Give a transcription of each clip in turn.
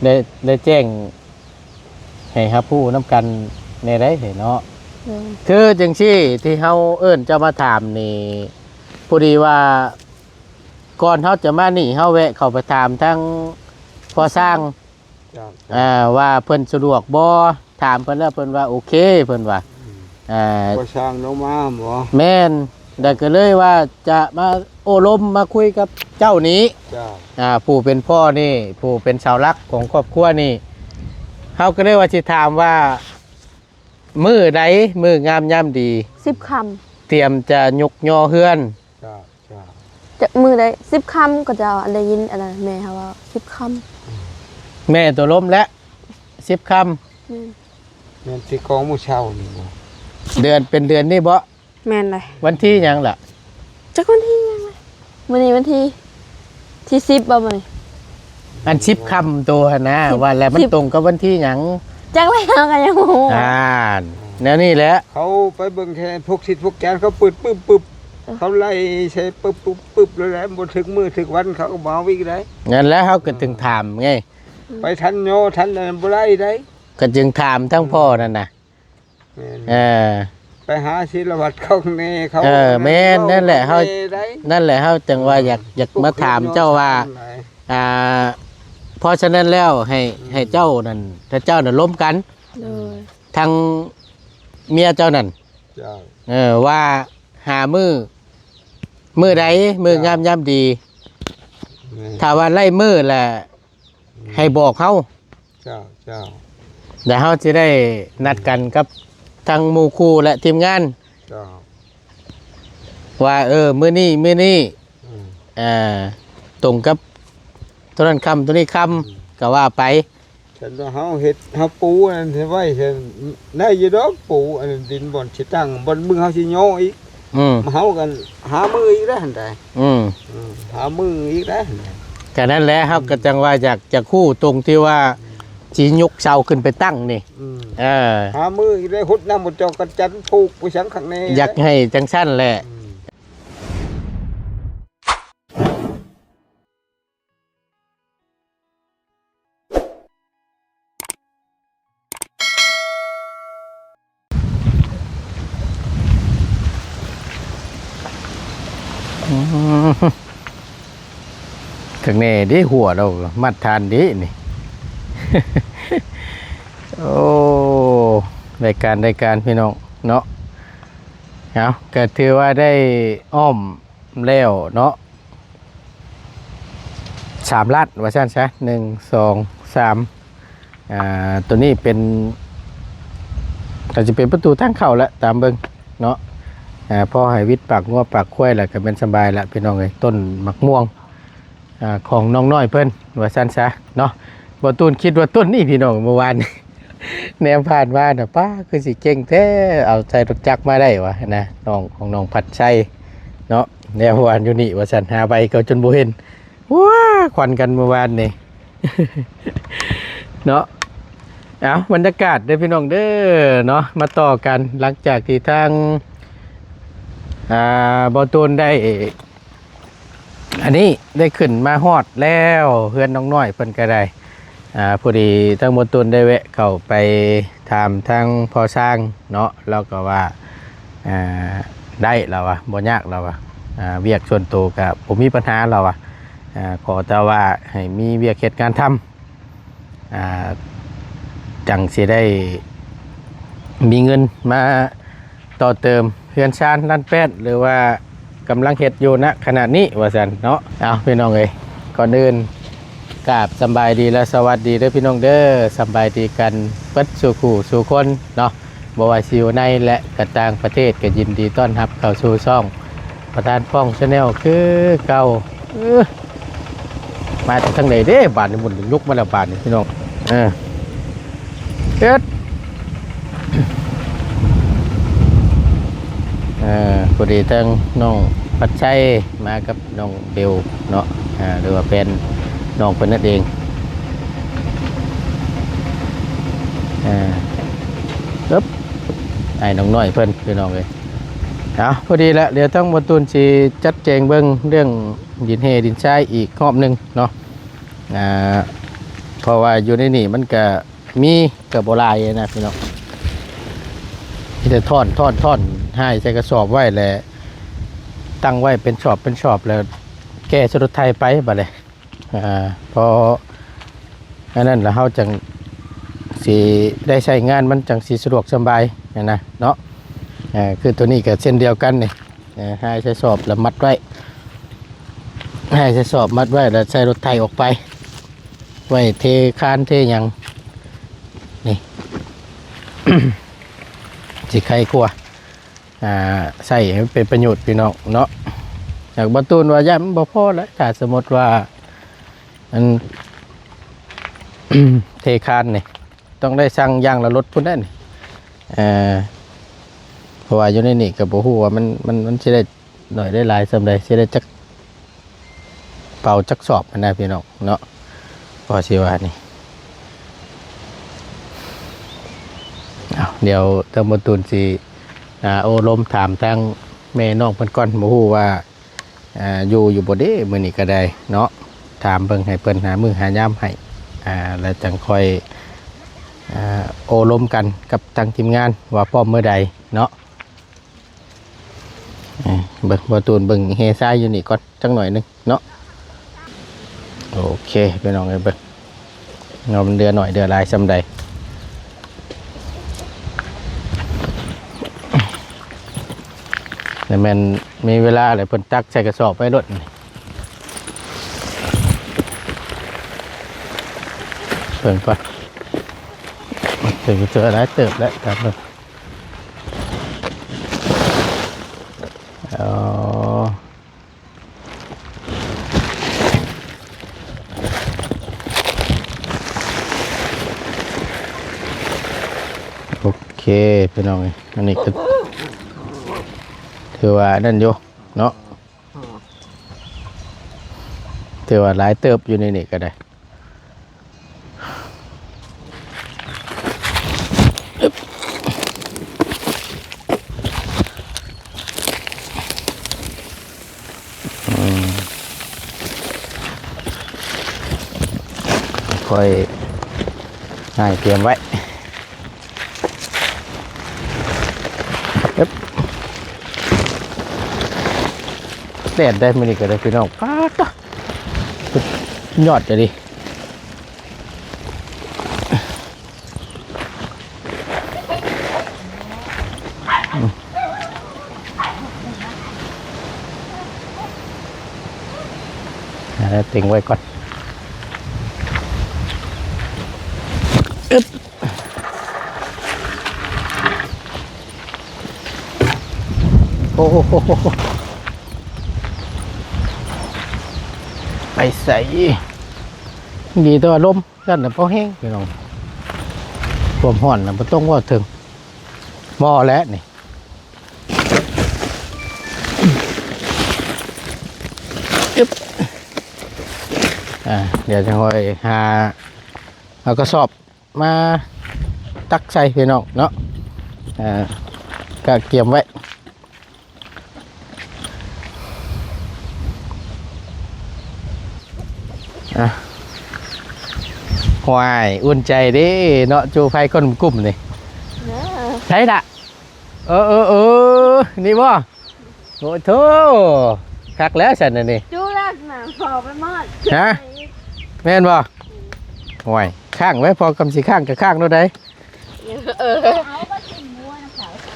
ได้ได้แจ้งให้ครับผู้น้ำกันในได้เนาะคือจังซี่ที่เฮาเอิ้นเจ้ามาถามนี่พอดีว่าก่อนเฮาจะมานี่เฮาแวะเข้าไปถามทั้งพอสร้างว่าเพิ่นสะดวกบ่ถามเพิ่นแล้วเพิ่นว่าโอเคเพิ่นว่าพอสร้างลงมาบ่แม่นได้ก็เลยว่าจะมาโอ้ลมมาคุยกับเจ้านี้ผู้เป็นพ่อนี่ผู้เป็นเสาหลักของครอบครัวนี่เฮาก็เลยว่าสิถามว่ามื้อใดมื้องามยามดี10 ค่ำเตรียมจะยกยอเฮือนจะมือใด10 ค่ำก็จะได้ยินอะไรแม่เขาว่า10 ค่ำแม่ตัวล้มและ10 ค่ำแม่นที่กองมื้อเช้านี่บ่เดือนเป็นเดือนนี่บ่แม่นเลยวันที่หยังล่ะจักวันที่หยังเลยมื้อนี้วันที่10บ่มื้อนี้อัน10 ค่ำตัวนะว่าแล้วมันตรงกับวันที่หยังจักแล้วก็ยังฮู้แนวนี้แหละเขาไปเบิ่งแค่พวกสิทธิ์พวกแกนเขาปึ๊บเขาไล่ใช้ปึ๊บแล้วบ่ถึงมื้อถึงวันเขาก็บ่เอาอีกได้งั้นแล้วเฮาก็ถึงถามไงไปทันโยทันบ่ได้ได้ก็จึงถามทั้งพ่อนั่นน่ะไปหาศิลวัตรเขาแน่เขาแม่นนั่นแหละเฮาจังว่าอยากมาถามเจ้าว่าเพราะฉะนั้นแล้วให้เจ้านั่นถ้าเจ้านั่นล้มกันทางเมียเจ้านั่นว่าหามือใดมืองามยามดีถ้าว่าไล่มือแหละให้บอกเขาเดี๋ยวเขาจะได้นัดกันกับทางหมู่คู่และทีมงานว่ามื้อนี้ตรงกับตัวนั้นคำตัวนี้คำก็ว่าไปฉันว่าเฮาเฮ็ดเฮาปูอันไว้ฉันได้อยู่ดอกปูอันดินบ่อนสิตั้งบ่อนมึงเฮาสิโยอีกเฮากันหามืออีกได้หั่นใดหามืออีกได้ก็นั่นแหละครับก็จังว่าอยากจะคู่ตรงที่ว่าสิยกเสาขึ้นไปตั้งนี่หามืออีกได้หุดน้ำหมดจอกกันจันผูกผู้สังข้างในอยากให้จังซั่นแหละข้างในดิหัวเรามัดทานดินี่ โอ้ได้การพี่น้องเนาะเอาก็ถือว่าได้อ้อมแล้วเนาะ3 ลัดว่าซั่นซะ1 2 3ตัวนี้เป็นก็จะเป็นประตูทางเข้าแล้วตามเบิ่งเนาะพอให้วิทย์ปากงัวปากควายแล้วก็เป็นสบายละพี่น้องเอ้ยต้นมะม่วงของน้องน้อยเพิ่นว่าซั่นซะเนาะบ่ตูนคิดว่าต้นนี้พี่น้องเมื่อวาน แนมผ่านมาน่ะป้าคือสิเก่งแท้เอาใจรถจักรมาได้วะนะน้องของน้องพัดชัยเนาะแนมวานอยู่นี่ว่าซั่นหาใบก็จนบ่เห็นว้าควันกันเมื่อวานนี่ เนาะเอาบรรยากาศเด้อพี่น้องเด้อเนาะมาต่อกันหลังจากที่ทางบ่ตูนได้อันนี้ได้ขึ้นมาฮอดแล้วเพื่อนน้องน้อยเพิ่นก็ได้พอดีทั้งบ่ตูนได้แวะเข้าไปถามทางพ่อสร้างเนาะแล้วก็ว่าได้แล้วว่ะบ่ยากแล้วว่ะเวียกส่วนตัวก็บ่มีปัญหาแล้วว่ะขอแต่ว่าให้มีเวียกเฮ็ดงานทำจังสิได้มีเงินมาต่อเติมเฮือนชานลั่นแป้นหรือว่ากำลังเฮ็ดอยู่ณขณะนี้ว่าซั่นเนาะเอาพี่น้องเอ้ยก่อนอื่นกราบสบายดีและสวัสดีเด้อพี่น้องเด้อสบายดีกันเบิดสู่คู่สู่คนเนาะบ่ว่าสิอยู่ในและก็ต่างประเทศก็ยินดีต้อนรับเข้าสู่ช่องประธานป้อง Channel คือเก่ามาจากทางไหนเด้บ้านนี่หมุนลุกมาแล้วบ้านนี่พี่น้องเฮ็ดพอดีทั้งน้องปัดชัยมากับน้องเบลเนาะหรือว่าเป็นน้องเป็นนั่นเองปึ๊บไอ้น้องน้อยเพิ่นพี่น้องเลยพอดีแล้วเดี๋ยวต้องมาตูนสีจัดแจงเบิ้งเรื่องดินเฮดินทรายอีกรอบหนึ่งเนาะพอ ราะว่าอยู่ในนี่มันก็มีกับโบราณนะพี่น้องที่จะท่อนให้ใส่กระสอบไว้แล้วตั้งไว้เป็นชอบแล้วแก้สรุปไทยไปบัดเลยพออันนั้นแล้วเฮาจังสิได้ใช้งานมันจังสิสะดวกสบายนะเนาะคือตัวนี้ก็เช่นเดียวกันนี่ให้ใช้สอบแล้วมัดไว้ให้ใช้สอบมัดไว้แล้วใช้รถไถออกไปไว้เทคานเทหยังนี่ สิใครกลัวใส่ให้เป็นประโยชน์พี่น้องเนาะจากบรรทุนว่าย่ามันบ่พอแล้วถ้าสมมติว่าอัน เทคานนี่ต้องได้สั่งย่างละรถพุ่นได้นี่เพราะว่าอยู่ในนี่ก็บ่ฮู้ว่ามันสิได้หน่อยได้หลายส่ำใดสิได้จักเป่าจักสอบมันได้พี่น้องเนาะพอสิว่านี่เดี๋ยวเติมบรรทุนสิโอลมถามทางแม่น้องเพิ่นก่อนบ่ฮู้ว่าอยู่บ่เด้มื้อนี้ก็ได้เนาะถามเบิ่งให้เพิ่นหามื้อหายามให้แล้วจังค่อยโอลมกันกับทางทีมงานว่าพร้อมเมื่อใดเนาะเบิ่งบ่ตูนเบิ่งเฮซ้ายอยู่นี่ก่อนจังหน่อยนึงเนาะโอเคพี่น้องเอ้ยเบิ่งเงามันเดือหน่อยเดือหลายส่ำใดแต่มันมีเวลาเลยเพิ่นตักใส่กระสอบไว้รถเพิ่นก่อนถึงเจออะไรเติบแล้วครับเพิ่นโอเคพี่น้องอันนี้ก็ถือว่านั่นอยู่เนาะถือว่าหลายเติบอยู่ในนี่ก็ได้ค่อยให้เตรียมไว้แดดได้มันนี่ก็ได้พี่น้องป้าดยอดเลยดิแล้วติ่งไว้ก่อนโอ้โหไปใส่ดีตัวลมกันนะพอแห้งพี่น้องความห่อนนะมันต้องว่าถึงหม้อแล้วนี่เดี๋ยวจะคอยหาเอากระสอบมาตักใส่พี่น้องเนาะก็เกี่ยมไว้หวายอุ่นใจดิเนาะจูไฟก้นกลุ่มนี่ใช่ละนี่บ่โอ้โธ่คักแล้วฉันนี่จูแล้วหนังพอไปหมดฮะแม่นบ่หวายข้างไว้พอกำสีข้างกับข้างโน่นได้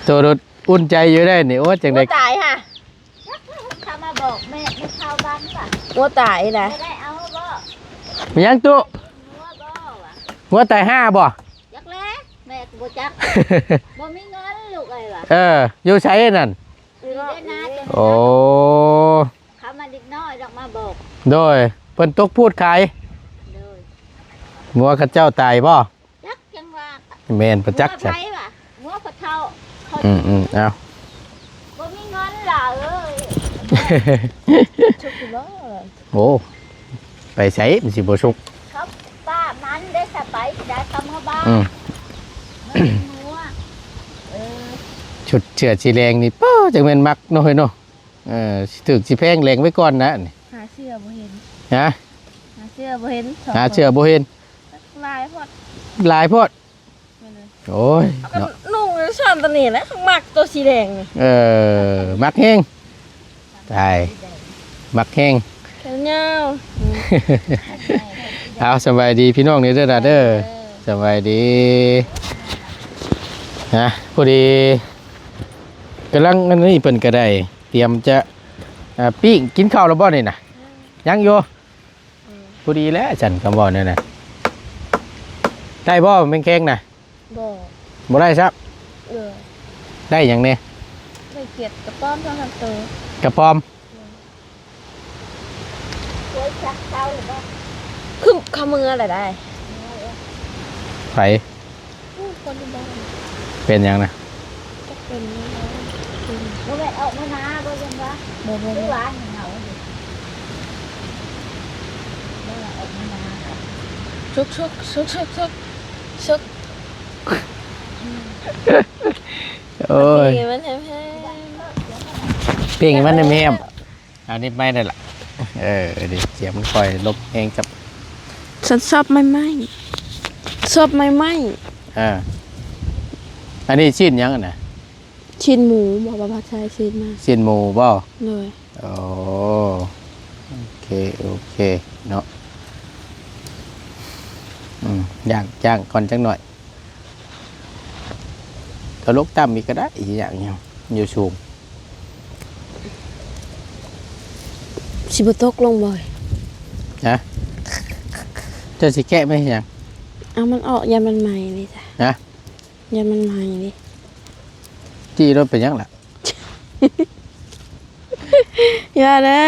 ตัวรถอุ่นใจอยู่ได้นี่โอ้จังได๋ตายค่ะเขามาบอกแม่ไม่เข้าบ้านป่ะงัวตายนะไม่ได้เอาบ่ มียังตู้งัวบ่วะงัวตาย5บ่จักแล้วแม่ก็บ่จักบ่มีเงินลูกไอ้วะอยู่ใช้นั่นอยู่ได้นานจัง โอ้เขามาเด็กน้อยดอกมาบอกโดยเพิ่นตกพูดขายโดยงัวเขาเจ้าตายบ่จักจังว่าแม่นประจักษ์ใช่ป่ะงัวพะเฒ่าเอาบ่มีเงินล่ะเอ้ยโอ้ไปใช้มันสิบ่ชุกครับป้ามันได้สบายได้ทำมาบ้านงัวชุดเชือดสีแรงนี่ป้อจังแม่นมักเนาะเฮ้ยเนาะถึกสิแพงแรงไว้ก่อนนะนี่หาเสื้อบ่เห็นฮะหาเสื้อบ่เห็นหาเสื้อบ่เห็น หลายโพดโอ้ยเนาะ นุ่งชอนตัวนี้แหละข้างมักตัวสีแดงนี่ มักแห้งตายมักแห้ง แขนยาว เอาสบายดีพี่น้องนี่เด้อล่ะเด้อสบายดีนะพอดีกำลังอันนี้เพิ่นก็ได้เตรียมจะปิ้งกินข้าวแล้วบ่นี่น่ะยังอยู่พอดีแล้วฉันคำบอกนั่นน่ะได้บ่แมงแข้งน่ะ บ่ บ่ได้ครับ ได้หยังแน่ ไม่เกลียดกระป้อมทั้งตัว กระปอม ช่วยชักเท้าหรือเปล่า คือขมืออะไรได้ ไผ คนที่บ้าน เป็นหยังน่ะ ก็เป็น บ่ได้ออกมานาบ่ยังวะ บ่ หรือว่าเหงาอยู่บ่ได้ออกมานา ชุก โอ้ย มันแห้ง ปิ้งให้มันแม่มเอานี่ไม่ได้ล่ะดิเสียงมันค่อยลบเองกับ ฉันชอบไม่ไหมชอบไม่ไหม อันนี้ชิ้นหยังอะน่ะ ชิ้นหมูบอกว่าชายชิ้นมา ชิ้นหมูบ่ เลย โอ้โอเคเนาะย่างก่อนจังหน่อยก็ลกต่ำอีกก็ได้อีกอย่างเงี้ยอยู่สูง สิบตกลงบ่อย นะจะสิแกะไหมยัง เอามันออกยามันใหม่เลยจ้ะ นะ ยามันใหม่เลย จี้รถเป็นยังล่ะ อย่านะ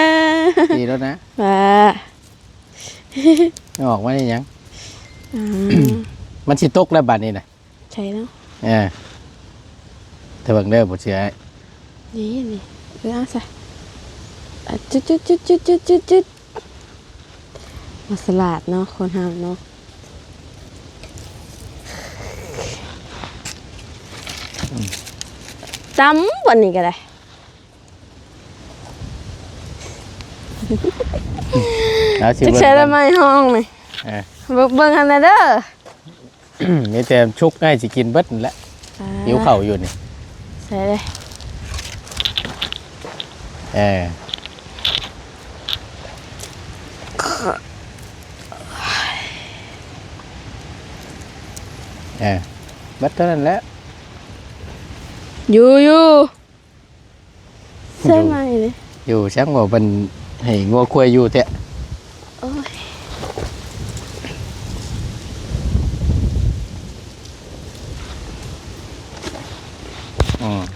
จี้รถนะ บ้า ไม่ออกมาได้ยัง อ่า มันสิตกแล้วบัดนี้นะ ใช่แล้ว ถ้าเบิ่งเด้อบ่เชื่อให้ นี่คือเอาใส่จุดมาสลัดเนาะคนหามเนาะจำวันนี้ก็ได้ เอาสิ จะ เบิ่ง ใช้ กั ละ น ไม้ห้องนี่ เออ เบิ่งอันนั้นเด้อ มีแต่ชุกให้สิกินเบิดนั่นแหละหิวข้าวอยู่นี่ ใส่เลย เบิดเท่านั้นแหละ อยู่ใช่ไหมเลย อยู่ช่างว่ามันให้งัวควายอยู่แท้ โอ้ย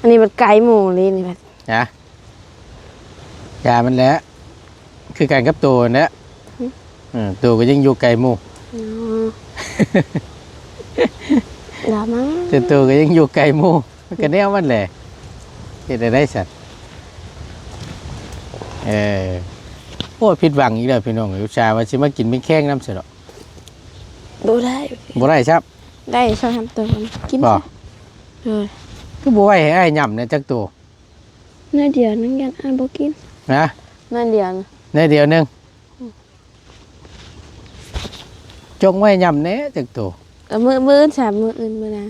อันนี้มันไก่หมูเลยนี่แบบ นะยามันแหล้วคือการกับตัวนั่นแหละตัวก็ยังอยู่ไกลหมู่ ดามั้ง แต่ตัวก็ยังอยู่ไกลหมู่มันก็แนวมันแหละเฮ็ดได้สัตว์โอ้ยผิดหวังอีกแล้วพี่น้องอุตส่าห์ว่าสิมากินเป็นแข้งน้ำเสียดอก ดูได้ บ่ได้ครับ ได้ชอบทำตัวมันกิน บ่ เลย คือบ่ไว้ให้อ้ายย่ำเนี่ยจักตัว น่าเดียวนั่งยันอ่านบอกิน นะ น่าเดียวนะ ในเดียวหนึงจงไว้ย่ำแหน่จักตัว แล้วมืออื่นสามมืออื่นมือนะ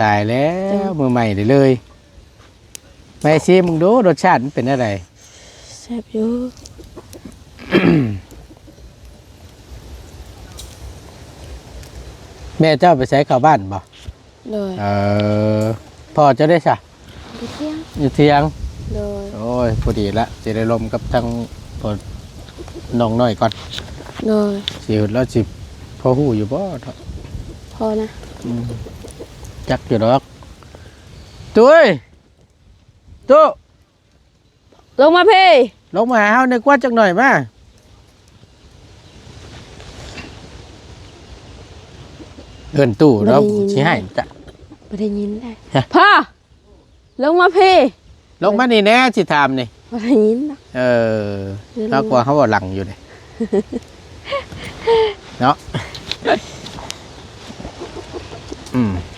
ตายแล้วมือใหม่ได้เลยแม่ชิมมึงดูรสชาติมันเป็นอะไร แซ่บอยู่ แม่เจ้าไปใช้ข้าวบ้านบ่ เลย พ่อเจะได้สะ ไปเที่ยง อยู่เที่ยง เลย โอ้ยพอดีละจะได้ลมกับทางพอน้องน้อยก่อน เลย สิแล้วสิพอหู้อยู่บ่เนาะ พอนะ จักอยู่ดอกตุ้ยตู้ ลงมาพี่ ลงมาหาเฮาในกว่าจักหน่อยมาเอิ้นตู้แล้วสิให้จ้ะ ไม่ได้ยินได้ ฮะ พ่อลงมาพี่ ลงมานี่แน่สิถามนี่ ไม่ได้ยินนะ น่ากลัวเขาบอกหลังอยู่เลย เนาะ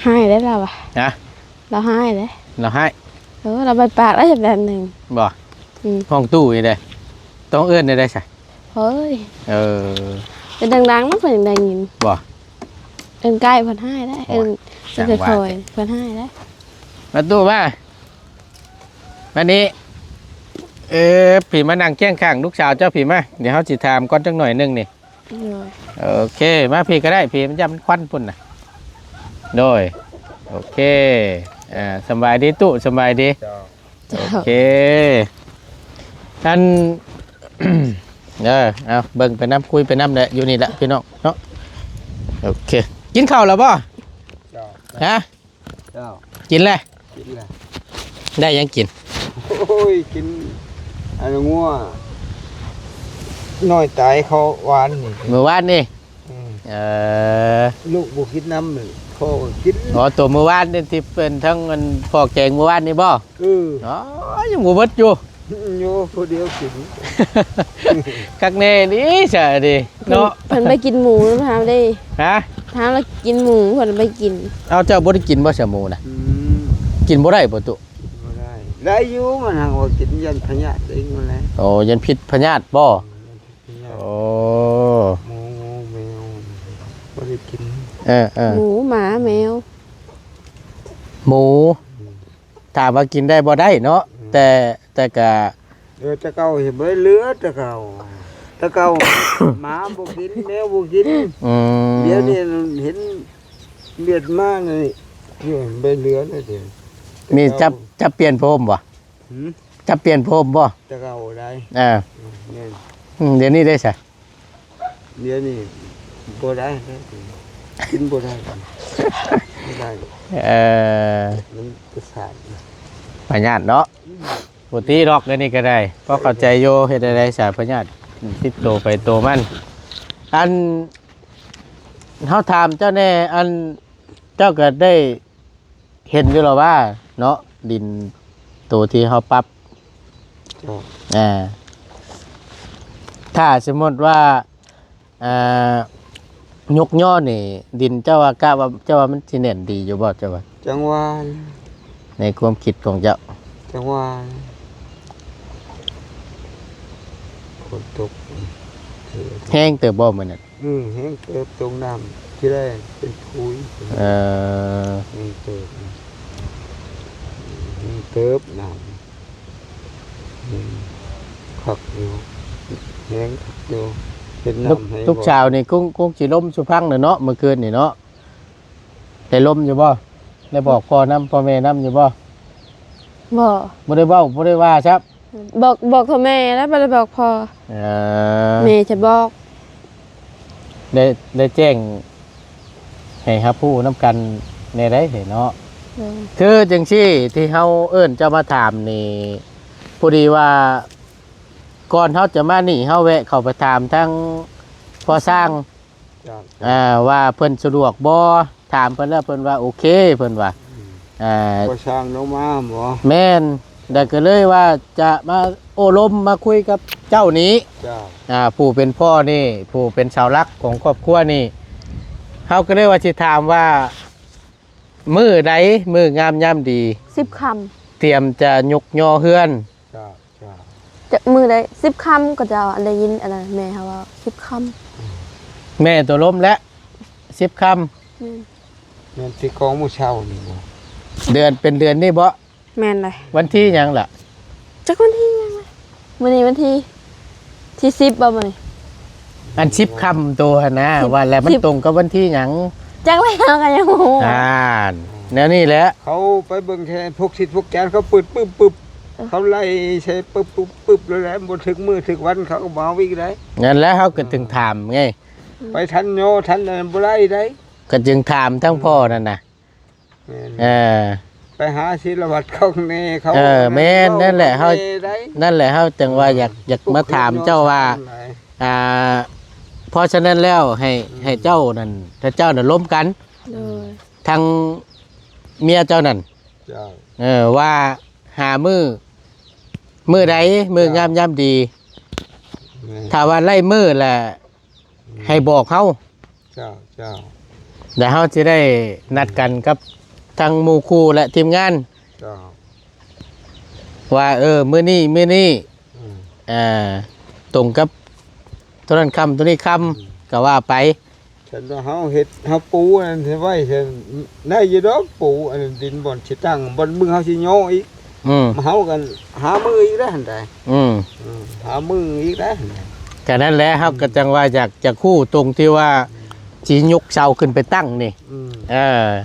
ให้ได้เราอะ นะ เราให้เลย เราให้ เราไปปากได้แบบหนึ่ง บอกห้องตู้นี่เลยต้องเอื้อนได้ใช่ เฮ้ย เออ เป็นดังๆมันเป็นได้ยิน บอก เอิ้นใกล้เพิ่นให้ได้เอิ้นจะเคยเพิ่นให้ได้ มาตู้มาวันนี้ผีมานั่งเคียงข้างลูกสาวเจ้าผีมาเดี๋ยวเขาจิถามก่อนจังหน่อยหนึงนี่ โดย โอเคมาผีก็ได้ผีมันจะมันควันปุ่นนะโดยโอเคสบายดีตู้สบายดี เจ้า โอเคท่าน เอาเบิ่งไปน้ำคุยไปน้ำแหละอยู่นี่แหละพี่น้องเนาะโอเคกินข้าวแล้วป่ะ เจ้า ฮะ เจ้า กินแล้ว กินแหละ ได้ยังกิน โอ้ยกินอันงัวน้อยตายเขาหวานนี่ เมื่อวานนี่ อืม เออ ลูกบุกินน้ำเลยเขาก็กิน อ๋อตัวเมื่อวานนี่ที่เป็นทั้งมันพอแกงเมื่อวานนี่บ่ เออ อ๋อยังบ่เบิดอยู่ โยผู้เดียวกิน กักแน่นี่เสียดิเนาะ เพิ่นไปกินหมูถามได้ ฮะ ถามแล้วกินหมูเพิ่นไปกิน เอาเจ้าบ่ได้กินบ่เสียหมูน่ะ อืม กินบ่ได้บ่ตุ บ่ได้ได้อยู่มันหางว่ากินยันพญาเองมันแหละ โอ้ยันพิษพญาติบ่ พญา โอ้ หมูแมวบ่ได้กิน หมูหมาแมว หมูถามว่ากินได้บ่ได้เนาะแต่ก็ ตะเกาเห็นบ่เหลือตะเกาหมาบ่กินแมวบ่กิน อืม เดี๋ยวนี้เห็นเลือดมาเลยอยู่บ่เหลือเลยเดี๋ยว มีจะเปลี่ยนโพมบ่ หืม จะเปลี่ยนโพมบ่ ตะเกาได้ เนี่ย เดี๋ยวนี้ได้ซะ เดี๋ยวนี้บ่ได้เลยกินบ่ได้ไม่ได้ มันประสาท พญาติเนาะปกติดอกเดี๋ยวนี้ก็ได้เพราะเข้าใจโยเฮ็ดได้สายพญาติติดโตไปโตมันอันเฮาถามเจ้าแน่อันเจ้าก็ได้เห็นอยู่หรอว่าเนาะดินตัวที่เฮาปรับ จ้ะ ถ้าสมมติว่าอ่ายกย่อนี่ดินเจ้าว่ากล้าว่าเจ้าว่ามันสิแน่นดีอยู่บ่เจ้าว่า จังหวะ ในความคิดของเจ้า จังหวะฝนตก แห้งเติบบ่มื้อนั้น แห้งเติบตรงน้ำที่แรกเป็นพุย เออ แห้งเติบแห้งเติบน้ำขักอยู่แห้งขักอยู่เป็นน้ำให้ ทุกเช้านี่กุ้งสิลมสุพังเนาะเมื่อคืนนี่เนาะได้ลมอยู่บ่ได้บอกพ่อแม่นำอยู่บ่ บ่ บ่ได้เว้าบ่ได้ว่าครับ บอกพ่อแม่แล้วบ่ได้บอกพ่อ เออ แม่จะบอก ได้แจ้งให้ครับผู้นำกันในได้เนาะ เออ คือจังซี่ที่เฮาเอิ้นเจ้ามาถามนี่พอดีว่าก่อนเฮาจะมานี่เฮาแวะเข้าไปถามทั้งพอสร้าง จ้ะ ว่าเพิ่นสะดวกบ่ถามเพิ่นแล้วเพิ่นว่าโอเคเพิ่นว่าก็ช่างลงมาหมอ แม่นได้ก็เลยว่าจะมาโอ้ลมมาคุยกับเจ้านี้ จ้ะ ผู้เป็นพ่อนี่ผู้เป็นชาวรักของครอบครัวนี่เฮาก็เลยว่าสิถามว่ามื้อใดมื้องามยามดี 10 คำ เตรียมจะยกย่อเฮือน จ้ะจ้ะ จะมือได้10 คำก็จะได้ยินอะไรแม่เขาว่า10 คำ แม่ตัวล้มและ10คำ แม่นที่กองมื้อเช้านี่บ่ เดือนเป็นเดือนนี่บ่ แม่นเลย วันที่หยังล่ะ จักวันที่ยังไงมื้อนี้วันที่10บ่มื้อนี้ อัน10คำตัวหั่นนะ 10 ว่าแล้วมันตรงกับวันที่หยัง จักแล้วกันยังบ่ฮู้ แนวนี้แหละ เขาไปเบิ่งแค่พวกสิทธิ์พวกแกนเขาปึ๊บเขาไล่ใช้ปึ๊บแล้วแหละบ่ถึงมื้อถึงวันเขาก็บ่เอาอีกได้ งั้นแล้วเฮาก็ถึงถามไง ไปทันโยทันนั่นบ่ได้ได้ ก็จึงถามทั้งพ่อนั่นน่ะ แม่น เออ ไปหาศิลวัตรเขาแน่เขา แม่นนั่นแหละเฮา ได้ นั่นแหละเฮาจึงว่าอยากมาถามเจ้าว่าเพราะฉะนั้นแล้วให้เจ้านั่นถ้าเจ้าน่ะล้มกัน เลย ทางเมียเจ้านั่น จ้า ว่าหามือใดมืองามยามดี แม่น ถ้าว่าไล่มือแหละให้บอกเขา เจ้า เดี๋ยวเขาจะได้นัดกันกับทางหมู่ครูและทีมงาน เจ้า ว่ามื้อนี้อืม ตรงกับตัวนั้นคำตัวนี้คำก็ว่าไป ใช่ ฉันว่าเฮาเฮ็ดเฮาปูนั่นสิไว้ฉันได้อยู่ดอกปูอันนั้นดินบ่อนสิตั้งบ่อนมึงเฮาสิโยอีกมาเฮากันหามืออีกได้หั่นใดหามืออีกได้หั่นใด ก็นั่นแหละครับก็จังว่าอยากจะคู่ตรงที่ว่าจียกเสาขึ้นไปตั้งนี่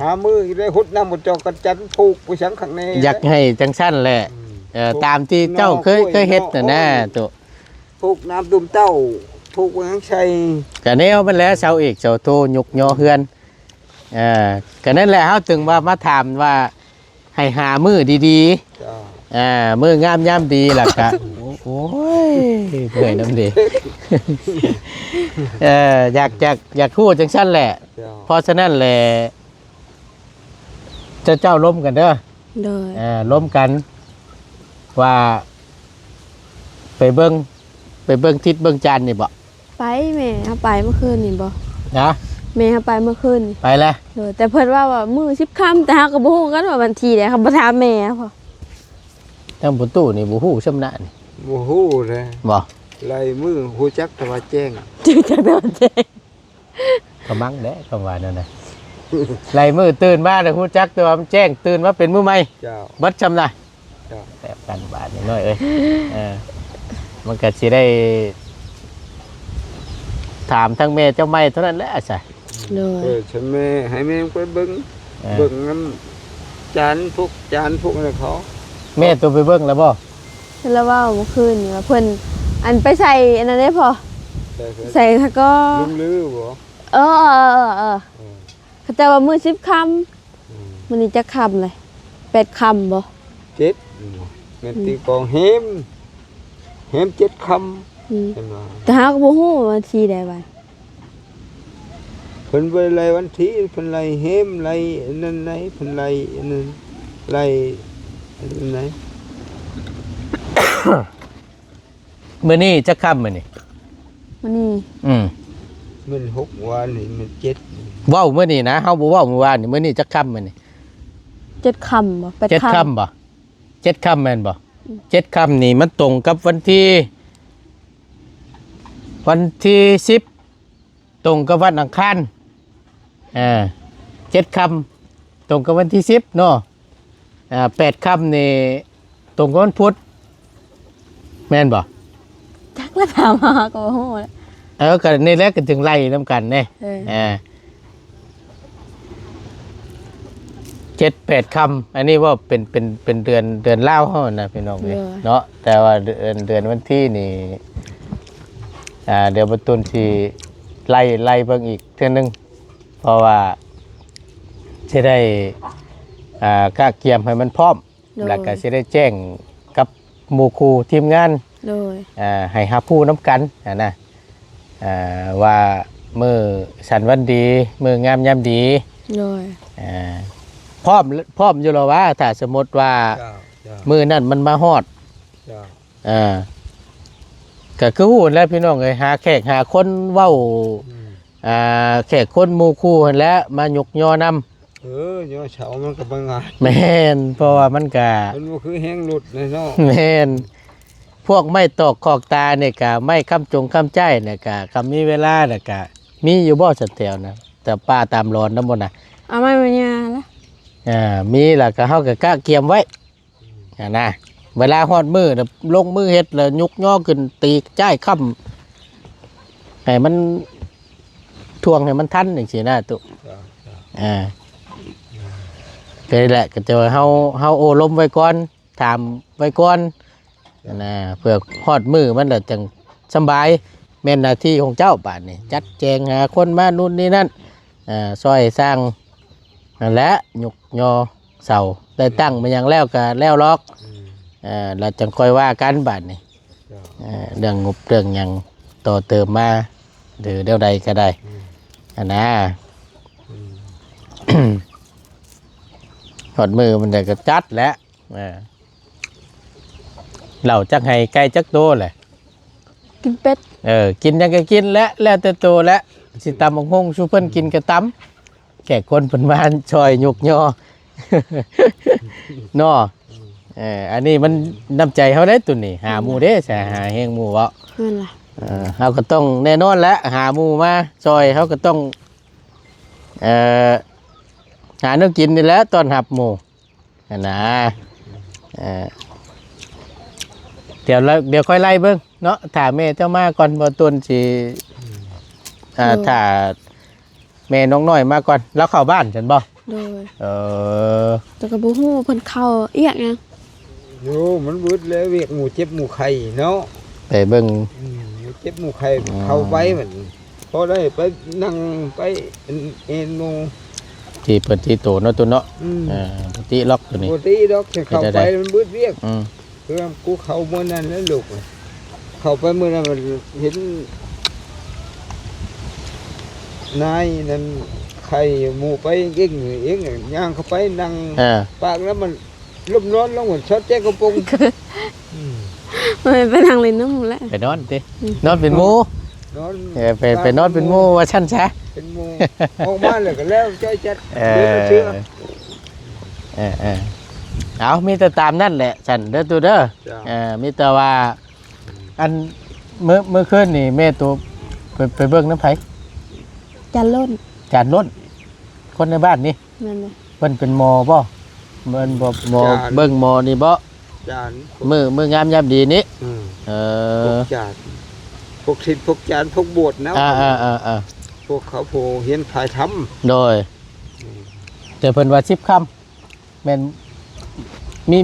หามืออีกได้หุดน้ำบ่จอกกันจันผูกไปสังข้างในอยากให้จังซั่นแหละตามที่เจ้าเคยเฮ็ดน่ะนะตัวผูกน้ำตุ่มเต้าผูกไว้ข้างใส่ก็แนวมันแล้วเสาเอกเสาโทยกยอเฮือนก็นั่นแหละเฮาถึงว่ามาถามว่าให้หามือดีๆมืองามยามดีล่ะกะโอ้ยเหนื่อยน้ำดีอยากคู่จังซั่นแหละเพราะฉะนั้นแหละเจ้าล้มกันเด้อล้มกันว่าไปเบิ่งทิศเบิ่งจันทร์นี่บ่ไปแม่เฮาไปเมื่อคืนนี่บ่นะแม่เฮาไปเมื่อคืนไปแล้วแต่เพิ่นว่ามื้อ10ค่ำแต่เฮาก็บ่ฮู้กันว่าวันที่ใดเฮาบ่ถามแม่พ่อทั้งประตูนี่บ่ฮู้ซำนะนี่บ่ฮู้เลยบ่ไล่มือฮู้จักแต่ว่าแจ้งจักแต่ว่าแจ้งก็มั้งแด้คำว่านั่นน่ะไล่มือตื่นมาแล้วฮู้จักแต่ว่ามันแจ้งตื่นมาเป็นมื้อใหม่บัดซำน่ะแบบกันบาดนิดหน่อยมันก็สิได้ถามทั้งแม่เจ้าไม่เท่านั้นแหละใช่ฉันแม่ให้แม่ไปเบิ่งน้ำจานพวกอะไรเขาแม่ตัวไปเบิ่งแล้วบ่แล้วว่าเมื่อคืนนี่ว่าเพิ่นอันไปใส่อันนั้นได้พอใส่ถ้าก็ลือบ่แต่ว่ามื้อ10ค่ำมื้อนี้จะค่ำเลย8ค่ำบ่7แม่นตีกองเฮม7ค่ำแต่เฮาก็บ่ฮู้ว่าที่ใดบัดเพิ่นไปไล่วันที่เพิ่นไล่เฮมไล่นั่นไหนเพิ่นไล่นั่นไล่ไหน มื้อนี้จะค่ำมื้อนี้มื้อนี้มัน6วันนี่มัน7เว้ามื้อนี้นะเฮาบ่เว้าเมื่อวานนี่มื้อนี้จะค่ำมื้อนี้7ค่ำบ่8ค่ำบ่7ค่ำแม่นบ่7ค่ำนี่มันตรงกับวันที่10ตรงกับวันอังคาร7ค่ำตรงกับวันที่10เนาะ8ค่ำนี่ตรงกับวันพุธแม่นบ่จักแล้วถามมาก็บ่ฮู้แล้วก็นี่แหละก็ถึงไล่นำกันแน่7-8 ค่ำอันนี้ว่าเป็นเดือนลาวเฮานะพี่น้องเนาะแต่ว่าเดือนวันที่นี่เดี๋ยวประตูสิไล่เบิ่งอีกเทื่อนึงเพราะว่าสิได้กะเกียมให้มันพร้อมแล้วก็สิได้แจ้งกับหมู่ครูทีมงานให้หาผู้นำกันนะว่ามื้อสันวันดีมื้องามยามดีพร้อมอยู่แล้วว่าถ้าสมมติว่ามื้อนั้นมันมาฮอดก็คือฮู้แล้วพี่น้องเอ้ยหาแขกหาคนเว้าแขกคนหมู่คู่หั่นแหละมายกยอนำยอเฉามันก็บ่ง่ายแม่นเพราะว่ามันก็มันบ่คือแห้งหลุดเลยเนาะแม่นพวกไม้ตอกขอกตาเนี่ยก็ไม้ค้ำจงค้ำใจเนี่ยก็คำมีเวลาเนี่ยก็มีอยู่บ่สันแถวนะแต่ป้าตามร้อนนำบ่น่ะเอาไม้มาญาละมีล่ะก็เฮาก็กะเกียมไว้นะเวลาฮอดมื้อน่ะลงมือเฮ็ดแล้วยกย่อขึ้นตีจ้ายค่ำให้มันทวงให้มันทันจังซี่นะตุก็นี่แหละก็จะเฮาโอลมไว้ก่อนถามไว้ก่อนนะเพื่อฮอดมือมันแล้วจังสบายแม่นหน้าที่ของเจ้าป่านนี้จัดแจงหาคนมานู่นนี่นั่นซอยสร้างนั่นแหละยกยอเสาได้ตั้งมาอย่างแล้วก็แล้วล็อกเราจังค่อยว่ากันบาดนี้เรื่องงบเรื่องหยังต่อเติมมาหรือเดี๋ยวใดก็ได้นะหอดมือมันก็จัดแล้วเราจักให้ไก่จักโตแหละกินเป็ดกินยังก็กินแล้วแต่โตแล้วสิตำบักหุ่งชูเพิ่นกินก็ตำแก่คนเพิ่นมาช่อยยกยอเนาะอันนี้มันน้ำใจเขาได้ตุ่นนี่หาหมูเด้ใช่หาแห้งหมูวะเขาก็ต้องแน่นอนแล้วหาหมูมาซอยเขาก็ต้อง เอ่อหาเนื้อกินนี่แหละตอนหับหมู่นะเดี๋ยวค่อยไล่เบิ่งเนาะถ้าแม่เจ้ามาก่อนบ่ต้นสิถ้าแม่น้องน้อยมาก่อนแล้วเข้าบ้านฉันบ่โดยแต่ก็บ่ฮู้เพิ่นเข้าเอียกหยังโยมันเบิดแล้วเวียกหมู่เจ็บหมู่ไข่เนาะไปเบิ่งหมู่เจ็บหมู่ไข่เข้าไปมันพอได้ไปนั่งไปเอ็นหมู่ที่เปิดที่โตเนาะตัวเนาะปกติล็อกตัวนี้ปกติล็อกเข้าไปมันเบิดเวียกเพื่อกูเข้ามื้อนั้นแล้วลูกเข้าไปมื้อนั้นมันเห็นนายนั่นไข่หมู่ไปเองย่างเข้าไปนั่งปากแล้วมันลุ่มร้อนลงเหมือนช็อตแจ๊กกระปงไปนั่งเล่นน้ำหมูแล้วไปนอนตินอนเป็นหมูนอนไปนอนเป็นหมูว่าชั้นแช่เป็นหมูออกมาเลยก็แล้วใจจัดเชื่อเอามีแต่ตามนั่นแหละฉันเด้อตัวเด้อมีแต่ว่าอันเมื่อคืนนี่แม่ตัวไปเบิ่งน้ำไผจานล้นคนในบ้านนี่นั่นเลยเพิ่นเป็นหมอบ่เบิ่งบ่หมอเบิ่งหมอนี่บ่จานมืองามยามดีนี่จานพวกศิษย์พวกจานพวกบวชนะพวกเขาโผเฮียนถ่ายทำโดยแต่เพิ่นว่า10ค่ำแม่นมี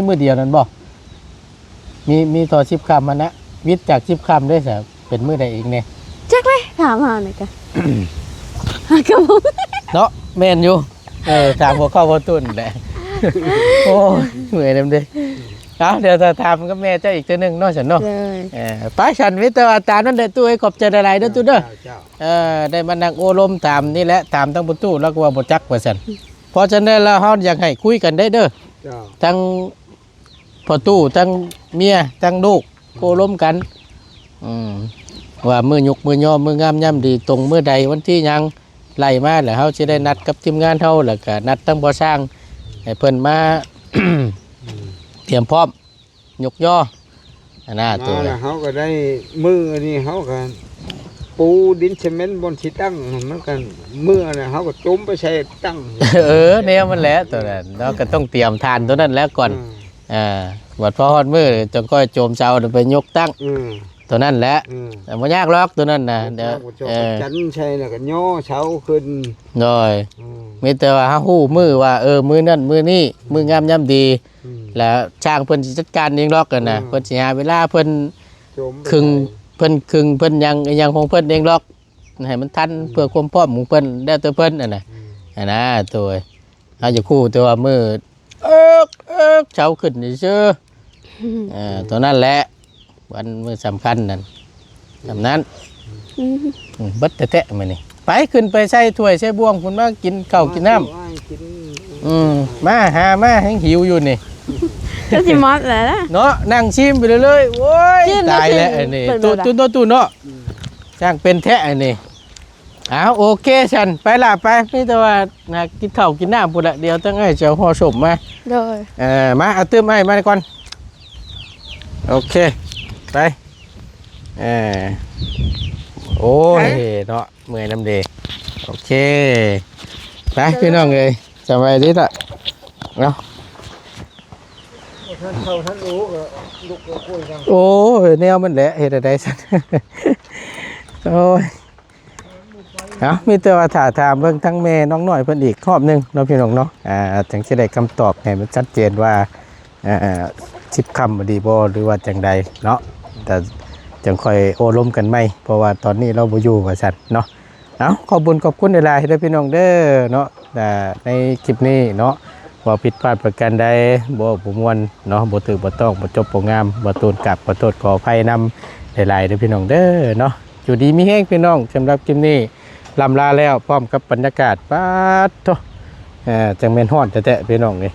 มื้อเดียวนั่นบ่มีต่อ10ค่ำมันนะวิทย์จาก10ค่ำได้ซะเป็นมื้อใดอีกแน่จักเลยถามหาหน่อยกันก็บ่เนาะแม่นอยู่ถามหัวเข้าบ่ตุ้นแหละโอ้ยเหนื่อยเด้อเด้เอาเดี๋ยวจะถามกับแม่เจ้าอีกตัวนึงเนาะฉันเนาะไปฉันวิทยาตามนั่นแหละตู้ไอ้ขอบใจหลายๆเด้อตู้เด้อได้มานั่งโอ้ลมตามนี่แหละตามทั้งประตูแล้วก็ว่าบ่จักว่าซั่นเพราะฉะนั้นแล้วเฮาอยากให้คุยกันได้เด้อทั้งพ่อตู้ทั้งเมียทั้งลูกโอ้ลมกันว่ามือยกมือย่อมืองามย่ำดีตรงมื้อใดวันที่ยังไล่มาแล้วเฮาสิได้นัดกับทีมงานเฮาแล้วก็นัดทั้งบ่สร้างให้เพิ่นมา เตรียมพร้อมยกย่อตัวเฮาก็ได้มืออันนี้เฮาก็ปูดินซีเมนต์บนสิตั้งมันกันมือน่ะเฮาก็จุ่มไปใส่ตั้งแนวมันแหละตัวนั้นเราก็ต้องเตรียมทานตัวนั้นแล้วก่อนบัดพอฮอดมื้อจังก้อยโจมเช้าไปยกตั้งตัวนั้นแหละแต่บ่ยากหรอกตัวนั้นน่ะเดี๋ยวจันใช่แล้วก็ย่อเช้าขึ้นโดยมีแต่ว่าเฮาฮู้มื้อว่ามื้อนั้นมื้อนี้มื้องามยามดีแล้วช่างเพิ่นสิจัดการเองหรอกกันน่ะเพิ่นสิหาเวลาเพิ่นครึ่งเพิ่นยังของเพิ่นเองหรอกให้มันทันเพื่อความพร้อมของเพิ่นแล้วแต่เพิ่นน่ะนะตัวเอาจะคู่แต่ว่ามื้อเช้าขึ้นนี่ซื่อตัวนั้นแหละวันมื้อสำคัญนั่นสำนั้นบัดแท้ๆมื้อนี้ไปขึ้นไปใส่ถ้วยใส่บ่วงพุ่นมากินข้าวกินน้ำมาหามาแห้งหิวอยู่นี่ก็สิมอดแล้วนะเนาะนั่งชิมไปเรื่อยๆโอ้ยตายแล้วอันนี้ตู้เนาะช่างเป็นแท้อันนี้โอเคฉันไปล่ะไปนี่แต่ว่ากินข้าวกินน้ำพุ่นละเดี๋ยวต้องให้เจ้าห่อศพมาเลยมาเอาตื้มให้มาก่อนโอเคไปโอ้ยเนาะเมื่อยน้ำเดย์โอเคไปพี่น้องเลยสบายดีละเนาะท่านรู้ลูกคุยกันโอ้ยแนวมันแหละเฮ็ดได้ซั่นโอ้ยมีแต่ว่าถามเบิ่งทั้งแม่น้องน้อยเพิ่นอีกรอบนึงเนาะพี่น้องเนาะจังสิได้คำตอบให้มันชัดเจนว่า10 คำบ่ดีบ่หรือว่าจังใดเนาะแต่จังค่อยโอ้ล้มกันไหมเพราะว่าตอนนี้เราบ่อยู่ว่าซั่นเนาะขอบคุณหลายๆเด้อพี่น้องเด้อเนาะในคลิปนี้เนาะบ่ผิดพลาดประการใดบ่ม่วนเนาะบ่ถูกบ่ต้องบ่จบบ่งามบ่ตูนกลับขอโทษขออภัยนำหลายๆเด้อพี่น้องเด้อเนาะอยู่ดีมีแฮงพี่น้องสำหรับคลิปนี้ลำลาแล้วพร้อมกับบรรยากาศป๊าดโตจังแม่นฮ้อนแท้ๆพี่น้องนี่